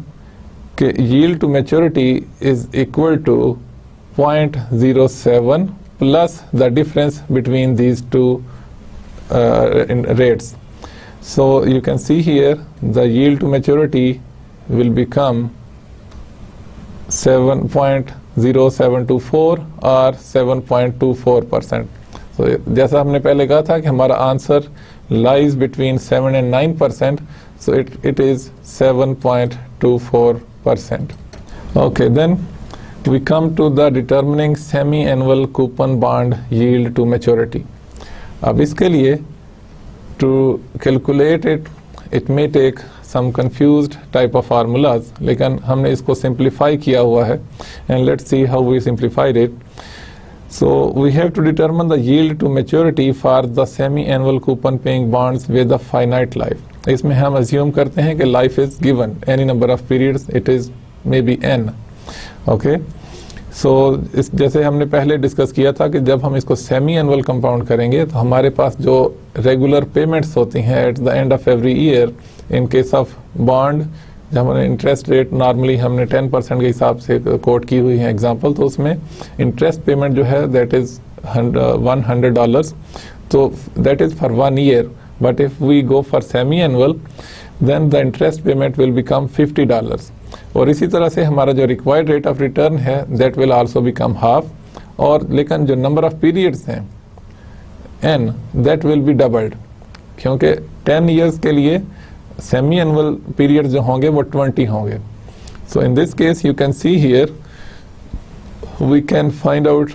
कि yield to maturity is equal to 0.07 plus the difference between these two rates. So you can see here the yield to maturity will become 7.0724 or 7.24%. So जैसा हमने पहले कहा था कि हमारा answer lies between 7 and 9%, so it is 7.24%. Okay, then we come to the determining semi-annual coupon bond yield to maturity. अब इसके लिए to calculate it may take some confused type of formulas, लेकिन हमने इसको simplify किया हुआ है, and let's see how we simplified it. So we have to determine the yield to maturity for the semi-annual coupon paying bonds with a finite life. इसमें हम assume करते हैं कि life is given any number of periods, it is may be n। Okay, so इस जैसे हमने पहले discuss किया था कि जब हम इसको सेमी एनुअल कंपाउंड करेंगे तो हमारे पास जो रेगुलर पेमेंट्स होती हैं eight the end of every year, in case of bond जब हमने इंटरेस्ट रेट नॉर्मली हमने 10% के हिसाब से कोट की हुई है एग्जांपल, तो उसमें इंटरेस्ट पेमेंट जो है दैट इज $100, तो that is for 1 year. But if we go for semi annual then the interest payment will become $50। और इसी तरह से हमारा जो रिक्वायर्ड रेट ऑफ रिटर्न है that will also become half, और लेकिन जो नंबर ऑफ पीरियड्स हैं n that will be doubled, क्योंकि 10 ईयर्स के लिए सेमी एनुअल पीरियड जो होंगे वो 20 होंगे। So in this case you can see here we can find out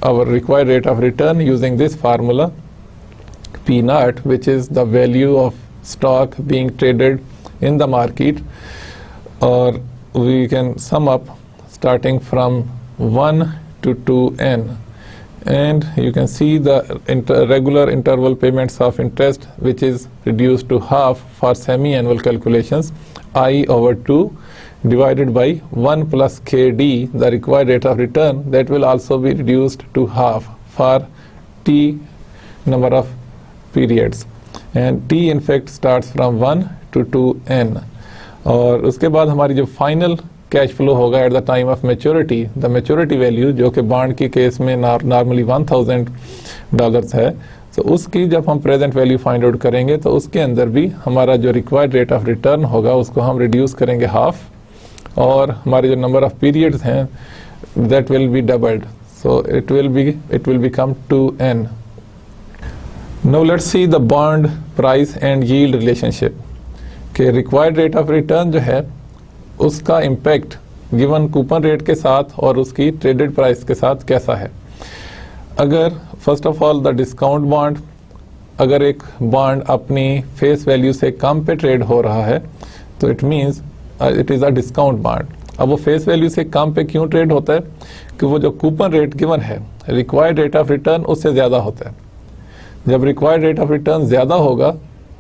our required rate of return using this formula P naught, which is the value of stock being traded in the market, or we can sum up starting from 1 to 2n, and you can see the regular interval payments of interest, which is reduced to half for semi-annual calculations, I over 2 divided by 1 plus KD, the required rate of return, that will also be reduced to half for T number of periods, and T in fact starts from 1 to 2n। और उसके बाद हमारी जो final cash flow होगा at the time of maturity, the maturity value जो कि bond की case में नॉर्मली $1000 है, तो उसकी जब हम प्रेजेंट वैल्यू फाइंड आउट करेंगे तो उसके अंदर भी हमारा जो रिक्वायर्ड रेट ऑफ रिटर्न होगा उसको हम रिड्यूस करेंगे हाफ, और हमारे जो नंबर ऑफ पीरियड्स हैं that will be doubled, so it will become 2n। Now let's see the bond price and yield relationship, के रिक्वायर्ड रेट ऑफ रिटर्न जो है उसका इम्पैक्ट गिवन कूपन रेट के साथ और उसकी ट्रेडेड प्राइस के साथ कैसा है। अगर first of all the discount bond, अगर एक बॉन्ड अपनी फेस वैल्यू से कम पे ट्रेड हो रहा है तो it means it is a discount bond. अब वो फेस वैल्यू से कम पे क्यों ट्रेड होता है कि वो जो कूपन रेट गिवन है रिक्वायर्ड रेट ऑफ रिटर्न उससे ज़्यादा होता है। जब रिक्वायर्ड रेट ऑफ रिटर्न ज़्यादा होगा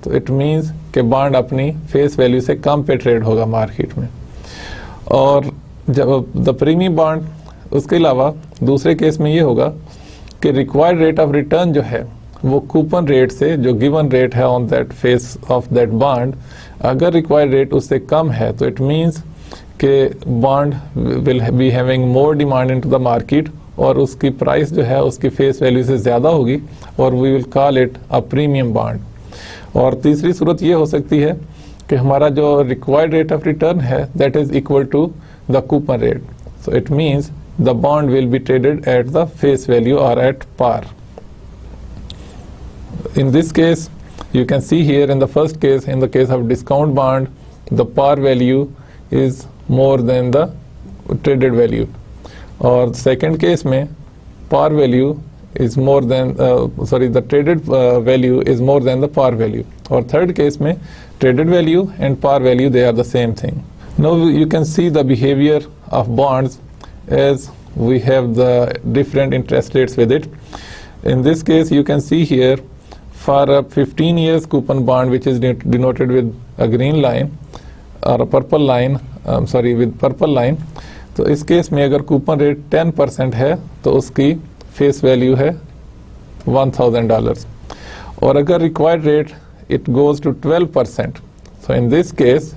तो इट मीन्स कि बॉन्ड अपनी फेस वैल्यू से कम पे ट्रेड होगा मार्केट में। और जब द प्रीमियम बॉन्ड, उसके अलावा दूसरे केस में ये होगा कि रिक्वायर्ड रेट ऑफ रिटर्न जो है वो कूपन रेट से, जो गिवन रेट है on that face of that bond, अगर रिक्वायर्ड रेट उससे कम है तो इट मीन्स कि bond will be having more demand into the market, और उसकी प्राइस जो है उसकी फेस वैल्यू से ज़्यादा होगी, और we will call it a premium bond. और तीसरी सूरत ये हो सकती है कि हमारा जो रिक्वायर्ड रेट ऑफ रिटर्न है that is equal to the coupon rate, so it means the bond will be traded at the face value or at par. In this case, you can see here in the first case, in the case of discount bond, the par value is more than the traded value. और second case में par value is more than the traded value is more than the par value. और third case में traded value and par value, they are the same thing. Now you can see the behavior of bonds as we have the different interest rates with it. In this case you can see here for a 15 years coupon bond, which is denoted with a green line or a purple line, with purple line, तो इस case में अगर coupon rate 10% है तो उसकी face value है $1000, और अगर required rate it goes to 12%, so in this case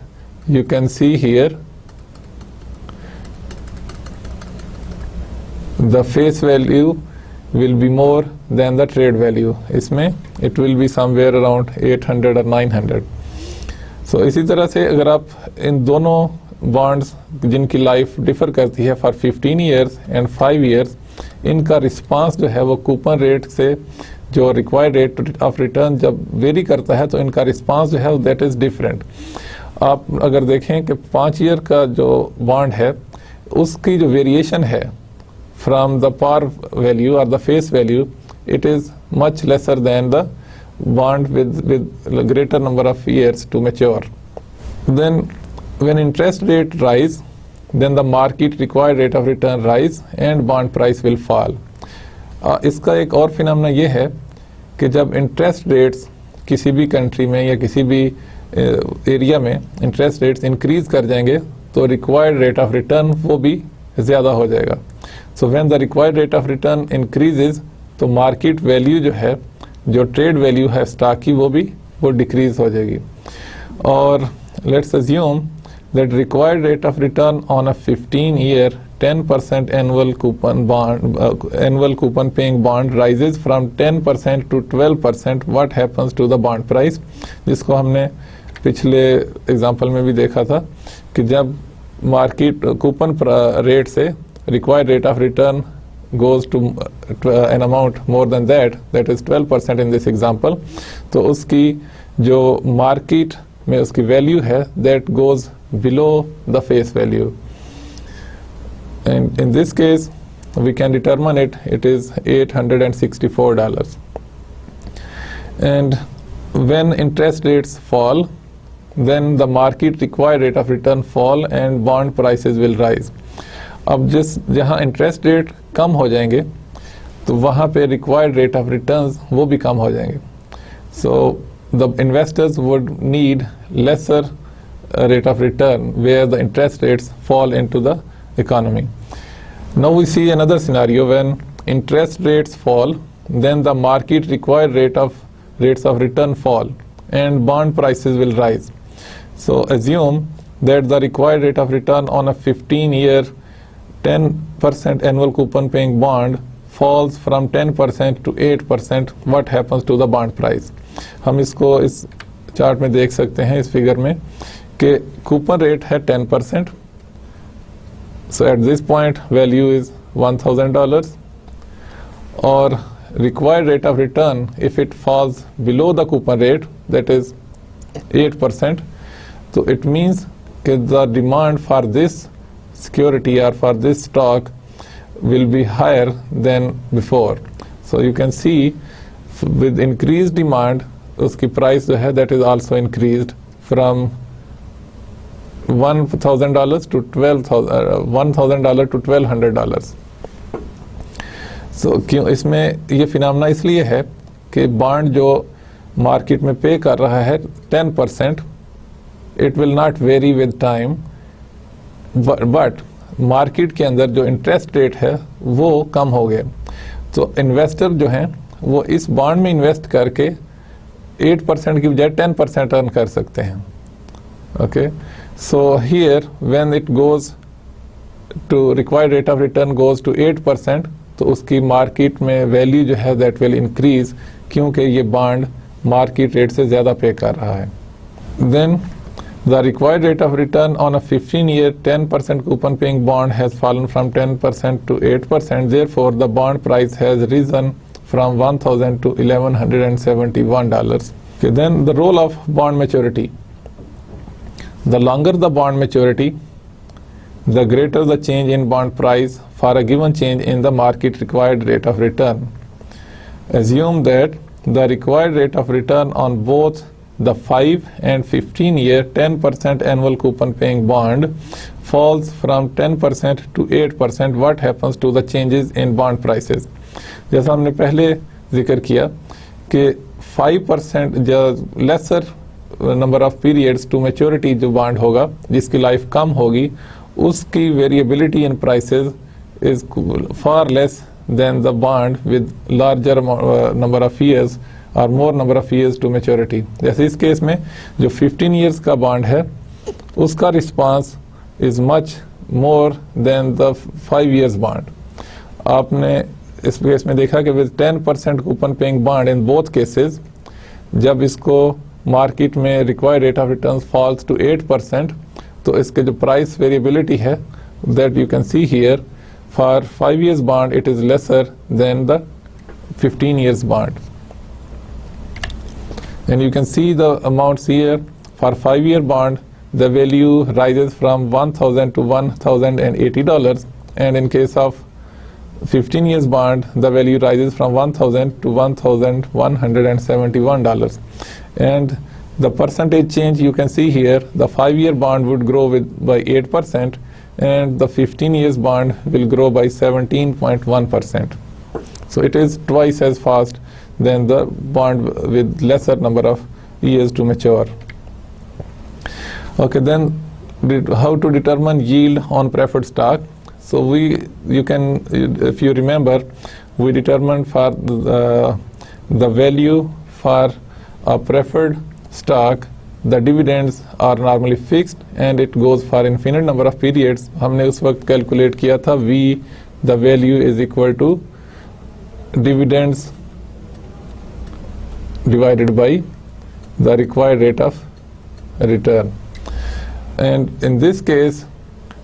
you can see here the face value will be more than the trade value. इसमें it will be somewhere around 800 or 900. So इसी तरह से अगर आप इन दोनों बॉन्ड्स जिनकी life differ करती है फॉर 15 years and 5 years, इनका रिस्पांस जो है वो कूपन रेट से जो रिक्वायर्ड रेट ऑफ रिटर्न जब वेरी करता है तो इनका रिस्पांस जो है दैट इज़ डिफरेंट। आप अगर देखें कि 5 ईयर का जो बॉन्ड है उसकी जो वेरिएशन है from the par value or the face value, it is much lesser than the bond with greater number of years to mature. Then when interest rate rise, then the market required rate of return rise and bond price will fall. इसका एक और phenomena ये है कि जब interest rates किसी भी country में या किसी भी एरिया में इंटरेस्ट रेट्स इंक्रीज कर जाएंगे तो रिक्वायर्ड रेट ऑफ रिटर्न वो भी ज़्यादा हो जाएगा. So when the required rate of return increases तो मार्केट वैल्यू जो है, जो ट्रेड वैल्यू है स्टॉक की, वो डिक्रीज हो जाएगी. और let's assume that required rate of return on a 15-year 10% annual coupon paying bond rises from 10% to 12%. What happens to the bond price? जिसको हमने पिछले एग्जांपल में भी देखा था कि जब मार्केट कूपन रेट से required rate of return goes to an amount more than that is 12% in this example, तो उसकी जो मार्केट में उसकी वैल्यू है that goes below the face value. And in this case we can determine it is $864. And when interest rates fall, then the market required rate of return fall and bond prices will rise. अब जहाँ interest rate कम हो जाएंगे तो वहाँ पे required rate of returns वो भी कम हो जाएंगे. So the investors would need lesser rate of return where the interest rates fall into the economy. Now we see another scenario when interest rates fall, then the market required rates of return fall and bond prices will rise. So assume that the required rate of return on a 15-year 10% annual coupon paying bond falls from 10% to 8%. What happens to the bond price? हम इसको इस chart में देख सकते हैं, इस figure में, कि कूपन रेट है 10%. So at this point value is $1,000 or required rate of return if it falls below the coupon rate, that is 8%. So it means that the demand for this security or for this stock will be higher than before. So you can see with increased demand uski price जो है that is also increased from $1,000 to $1,000 to $1,200. So क्यों इसमें ये phenomena इसलिए है कि bond जो market में पे कर रहा है 10%, it will not very with time, but market के अंदर जो इंटरेस्ट रेट है वो कम हो गए. तो इन्वेस्टर जो हैं वो इस बॉन्ड में इन्वेस्ट करके 8% की बजाय 10% अर्न कर सकते हैं. Okay, so here when it goes to required rate of return goes to 8%, तो उसकी मार्केट में वैल्यू जो है that will increase क्योंकि ये बॉन्ड मार्केट रेट से ज़्यादा पे कर रहा है. Then the required rate of return on a 15-year 10% coupon paying bond has fallen from 10% to 8%. Therefore, the bond price has risen from $1,000 to $1,171. Okay, then the role of bond maturity. The longer the bond maturity, the greater the change in bond price for a given change in the market required rate of return. Assume that the required rate of return on both the 5 and 15-year 10% annual coupon paying bond falls from 10% to 8%. What happens to the changes in bond prices? जैसा हमने पहले जिक्र किया कि 5% जो lesser number of periods to maturity जो bond होगा जिसकी लाइफ कम होगी उसकी variability in prices is far less than the bond with larger number of years और more number of years to maturity. जैसे इस केस में जो 15 ईयर्स का बॉन्ड है उसका response is much more than the 5 years bond. आपने इस केस में देखा कि with 10% coupon paying bond in both cases, जब इसको मार्केट में required rate of return falls to 8%, तो इसके जो प्राइस वेरिएबिलिटी है that you can see here for 5 years bond it is lesser than the 15 years bond. And you can see the amounts here. For 5-year bond the value rises from $1,000 to $1,080, and in case of 15 years bond the value rises from $1,000 to $1,171. And the percentage change you can see here, the 5-year bond would grow by 8% and the 15 years bond will grow by 17.1%. So it is twice as fast than the bond with lesser number of years to mature. Okay, then how to determine yield on preferred stock? So if you remember, we determined for the value for a preferred stock, the dividends are normally fixed and it goes for infinite number of periods. हमने उस वक्त calculate किया था V, the value is equal to dividends divided by the required rate of return. And in this case,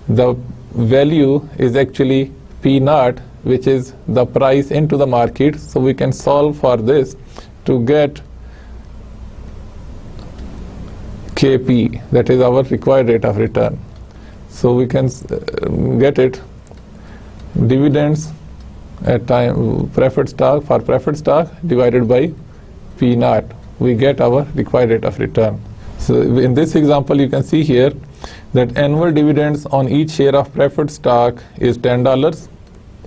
the value is actually P naught, which is the price into the market. So we can solve for this to get KP, that is our required rate of return. So we can get it dividends at time preferred stock for preferred stock divided by P naught. We get our required rate of return. So in this example, you can see here that annual dividends on each share of preferred stock is $10.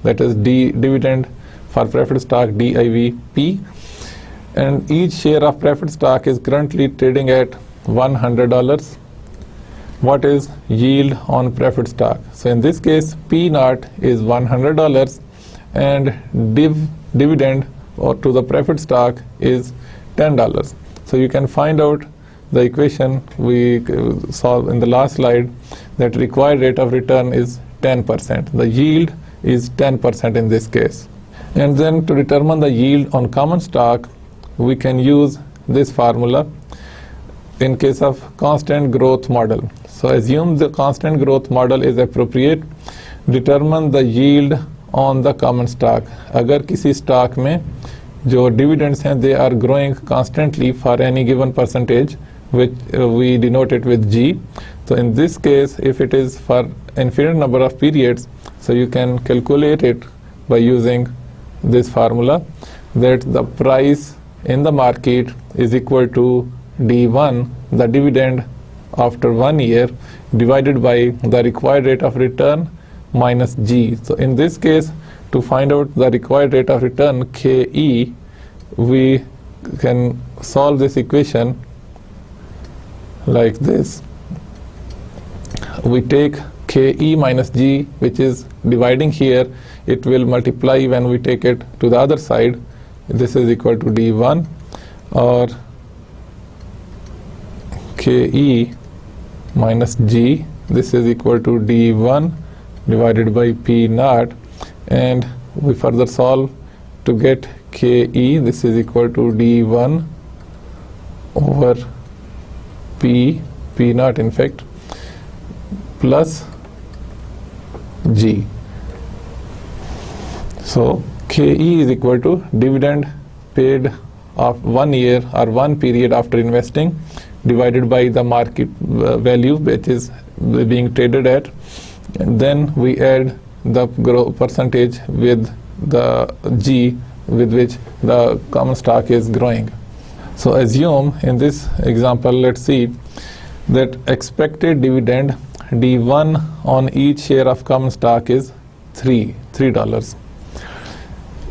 That is dividend for preferred stock DIVP. And each share of preferred stock is currently trading at $100. What is yield on preferred stock? So in this case, P naught is $100 and dividend to the preferred stock is $10. So you can find out the equation we saw in the last slide, that required rate of return is 10%. The yield is 10% in this case. And then to determine the yield on common stock, we can use this formula in case of constant growth model. So assume the constant growth model is appropriate. Determine the yield on the common stock. अगर किसी stock में जो dividends हैं, they are growing constantly for any given percentage, which we denote it with G. So in this case, if it is for infinite number of periods, so you can calculate it by using this formula, that the price in the market is equal to D1, the dividend after 1 year, divided by the required rate of return minus G. So in this case, to find out the required rate of return, KE, we can solve this equation like this. We take KE minus G, which is dividing here, it will multiply when we take it to the other side. This is equal to D1, or KE minus G, this is equal to D1 divided by P naught, and we further solve to get KE, this is equal to D1 over P naught in fact, plus G. So KE is equal to dividend paid of 1 year or 1 period after investing, divided by the market value which is being traded at, and then we add the percentage with the G with which the common stock is growing. So assume in this example, let's see that expected dividend D1 on each share of common stock is $3.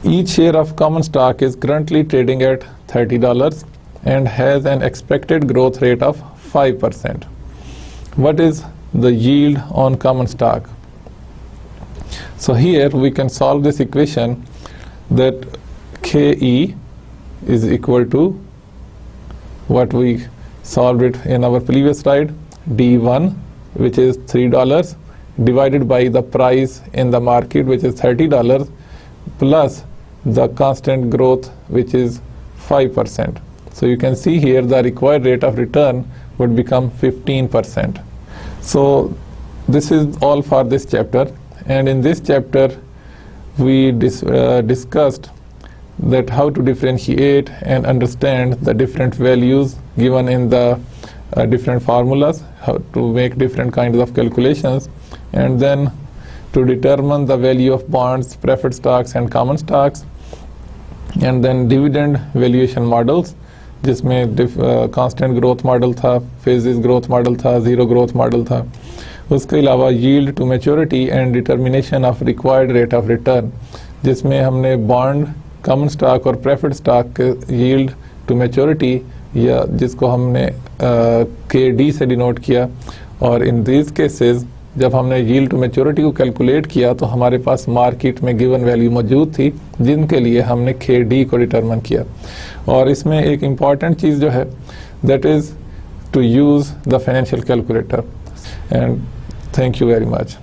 Each share of common stock is currently trading at $30 and has an expected growth rate of 5%. What is the yield on common stock? So here we can solve this equation, that KE is equal to what we solved it in our previous slide, D1, which is $3, divided by the price in the market, which is $30, plus the constant growth, which is 5%. So you can see here the required rate of return would become 15%. So this is all for this chapter, and in this chapter we discussed that how to differentiate and understand the different values given in the different formulas, how to make different kinds of calculations, and then to determine the value of bonds, preferred stocks and common stocks, and then dividend valuation models, जिसमें constant growth model था, phases growth model था, zero growth model था. उसके अलावा yield to maturity and determination of required rate of return, जिसमें हमने bond common stock और preferred stock के यील्ड टू मैच्योरिटी, या जिसको हमने KD से डिनोट किया, और इन दीज केसेस जब हमने यील्ड टू मैच्योरिटी को कैलकुलेट किया तो हमारे पास मार्केट में गिवन वैल्यू मौजूद थी जिनके लिए हमने KD को डिटरमिन किया। और इसमें एक इम्पॉर्टेंट चीज़ जो है that is to use the financial calculator. And thank you very much.